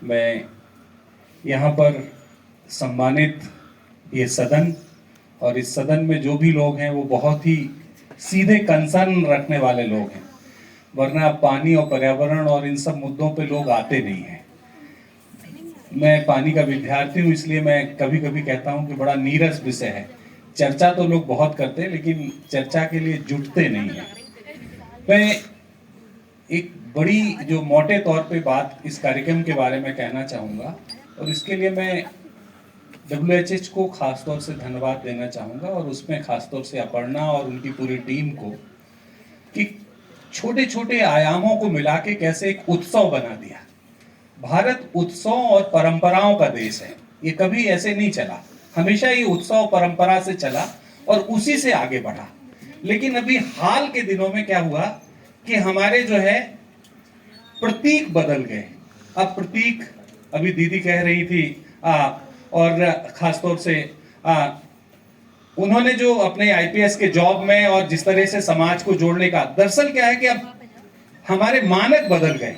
मैं यहाँ पर सम्मानित ये सदन और इस सदन में जो भी लोग हैं वो बहुत ही सीधे कंसर्न रखने वाले लोग हैं, वरना पानी और पर्यावरण और इन सब मुद्दों पे लोग आते नहीं हैं। मैं पानी का विद्यार्थी हूँ, इसलिए मैं कभी कभी कहता हूँ कि बड़ा नीरस विषय है। चर्चा तो लोग बहुत करते हैं लेकिन चर्चा के लिए जुटते नहीं हैं। मैं एक बड़ी जो मोटे तौर पे बात इस कार्यक्रम के बारे में कहना चाहूँगा, और इसके लिए मैं WHH को खासतौर से धन्यवाद देना चाहूँगा, और उसमें खासतौर से अपर्णा और उनकी पूरी टीम को, कि छोटे छोटे आयामों को मिला के कैसे एक उत्सव बना दिया। भारत उत्सव और परंपराओं का देश है, ये कभी ऐसे नहीं चला, हमेशा ये उत्सव परंपरा से चला और उसी से आगे बढ़ा। लेकिन अभी हाल के दिनों में क्या हुआ कि हमारे जो है प्रतीक बदल गए। अब प्रतीक, अभी दीदी कह रही थी और खासतौर से उन्होंने जो अपने IPS के जॉब में और जिस तरह से समाज को जोड़ने का, दरअसल क्या है कि अब हमारे मानक बदल गए।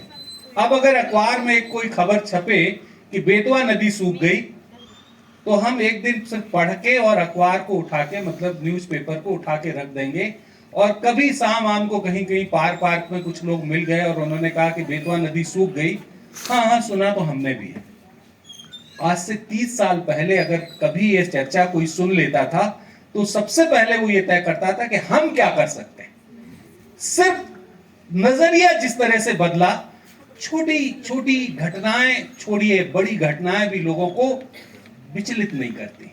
अब अगर अखबार में एक कोई खबर छपे कि बेतवा नदी सूख गई, तो हम एक दिन सिर्फ पढ़ के और अखबार को उठा के, मतलब न्यूज़पेपर को उठा के रख देंगे। और कभी शाम आम को कहीं कहीं पार्क में कुछ लोग मिल गए और उन्होंने कहा कि बेतवा नदी सूख गई, हाँ हाँ सुना तो हमने भी है। आज से 30 साल पहले अगर कभी ये चर्चा कोई सुन लेता था तो सबसे पहले वो ये तय करता था कि हम क्या कर सकते हैं। सिर्फ नजरिया जिस तरह से बदला, छोटी छोटी घटनाएं, छोड़िए बड़ी घटनाएं भी लोगों को विचलित नहीं करती।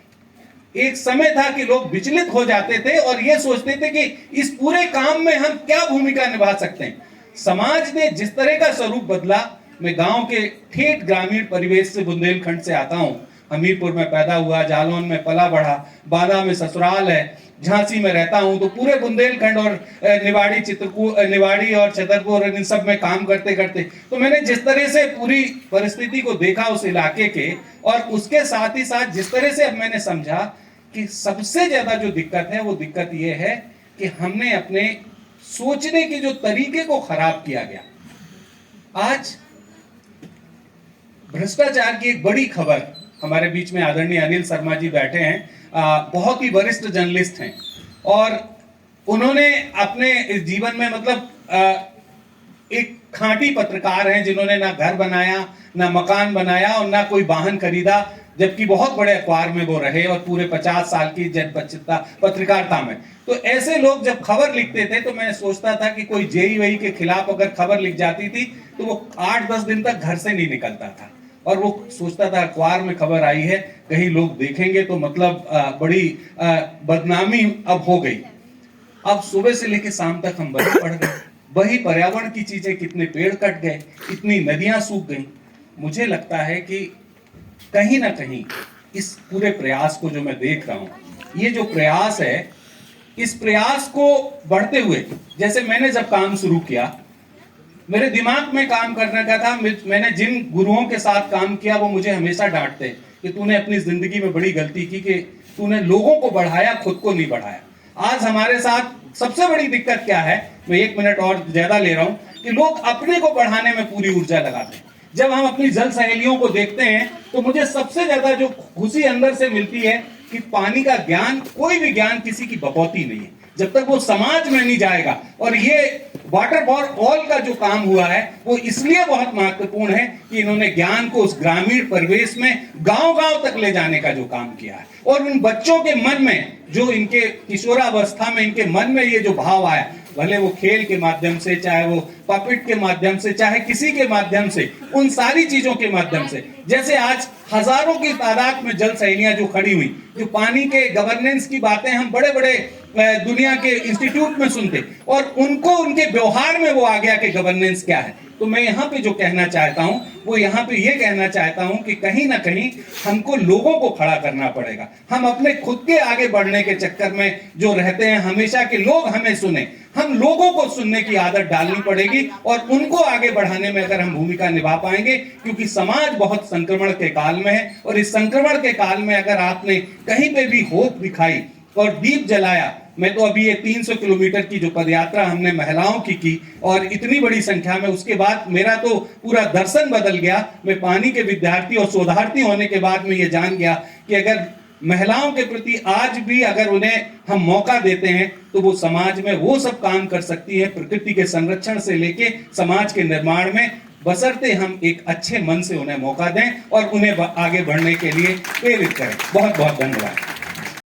एक समय था कि लोग विचलित हो जाते थे और ये सोचते थे कि इस पूरे काम में हम क्या भूमिका निभा सकते हैं। समाज ने जिस तरह का स्वरूप बदला, मैं गांव के ठेठ ग्रामीण परिवेश से, बुंदेलखंड से आता हूं। हमीरपुर में पैदा हुआ, जालौन में पला बढ़ा, बांदा में ससुराल है, झांसी में रहता हूं। तो पूरे बुंदेलखंड और निवाड़ी और छतरपुर और इन सब में काम करते करते तो मैंने जिस तरह से पूरी परिस्थिति को देखा उस इलाके के, और उसके साथ ही साथ जिस तरह से अब मैंने समझा कि सबसे ज्यादा जो दिक्कत है वो दिक्कत ये है कि हमने अपने सोचने के जो तरीके को खराब किया गया। आज भ्रष्टाचार की एक बड़ी खबर, हमारे बीच में आदरणीय अनिल शर्मा जी बैठे हैं, बहुत ही वरिष्ठ जर्नलिस्ट हैं, और उन्होंने अपने जीवन में, मतलब एक खांटी पत्रकार हैं जिन्होंने ना घर बनाया, ना मकान बनाया और ना कोई वाहन खरीदा, जबकि बहुत बड़े अखबार में वो रहे और पूरे 50 साल की पत्रकारिता में। तो ऐसे लोग जब खबर लिखते थे तो मैं सोचता था कि कोई JEE के खिलाफ अगर खबर लिख जाती थी तो वो 8-10 दिन तक घर से नहीं निकलता था, और वो सोचता था अखबार में खबर आई है, कहीं लोग देखेंगे तो मतलब बड़ी बदनामी अब हो गई। अब सुबह से लेकर शाम तक हम वही पढ़ गए, वही पर्यावरण की चीजें, कितने पेड़ कट गए, कितनी नदियां सूख गई। मुझे लगता है कि कहीं ना कहीं इस पूरे प्रयास को जो मैं देख रहा हूं, ये जो प्रयास है, इस प्रयास को बढ़ते हुए, जैसे मैंने जब काम शुरू किया, मेरे दिमाग में काम करने का था। मैंने जिन गुरुओं के साथ काम किया वो मुझे हमेशा डांटते कि तूने अपनी जिंदगी में बड़ी गलती की कि तूने लोगों को बढ़ाया, खुद को नहीं बढ़ाया। आज हमारे साथ सबसे बड़ी दिक्कत क्या है, मैं 1 मिनट और ज्यादा ले रहा हूं, कि लोग अपने को बढ़ाने में पूरी ऊर्जा लगाते हैं। जब हम अपनी जल सहेलियों को देखते हैं तो मुझे सबसे ज्यादा जो खुशी अंदर से मिलती है कि पानी का ज्ञान, कोई भी ज्ञान किसी की बकौती नहीं है जब तक वो समाज में नहीं जाएगा। और ये वाटर फॉर ऑल का जो काम हुआ है वो इसलिए बहुत महत्वपूर्ण है कि इन्होंने ज्ञान को उस ग्रामीण परिवेश में गांव-गांव तक ले जाने का जो काम किया है, और उन बच्चों के मन में, जो इनके किशोरावस्था में इनके मन में ये जो भाव आया, भले वो खेल के माध्यम से, चाहे वो पपेट के माध्यम से, चाहे किसी के माध्यम से, उन सारी चीजों के माध्यम से, जैसे आज हजारों की तादाद में जल सहेलियां जो खड़ी हुई, जो पानी के गवर्नेंस की बातें हम बड़े बड़े दुनिया के इंस्टीट्यूट में सुनते, और उनको उनके व्यवहार में वो आ गया कि गवर्नेंस क्या है। तो मैं यहाँ पे जो कहना चाहता हूँ वो यहाँ पे ये कहना चाहता हूँ कि कहीं ना कहीं हमको लोगों को खड़ा करना पड़ेगा। हम अपने खुद के आगे बढ़ने के चक्कर में जो रहते हैं, हमेशा के लोग हमें सुने, हम लोगों को सुनने की आदत डालनी पड़ेगी, और उनको आगे बढ़ाने में अगर हम भूमिका निभा पाएंगे, क्योंकि समाज बहुत संक्रमण के काल में है, और इस संक्रमण के काल में अगर आपने कहीं पे भी होप दिखाई और दीप जलाया मैं तो अभी ये 300 किलोमीटर की जो पदयात्रा हमने महिलाओं की और इतनी बड़ी संख्या में, उसके बाद मेरा तो पूरा दर्शन बदल गया। मैं पानी के विद्यार्थी और शोधार्थी होने के बाद मैं ये जान गया कि अगर महिलाओं के प्रति आज भी अगर उन्हें हम मौका देते हैं तो वो समाज में वो सब काम कर सकती है, प्रकृति के संरक्षण से लेके समाज के निर्माण में, बशर्ते हम एक अच्छे मन से उन्हें मौका दें और उन्हें आगे बढ़ने के लिए प्रेरित करें। बहुत बहुत धन्यवाद।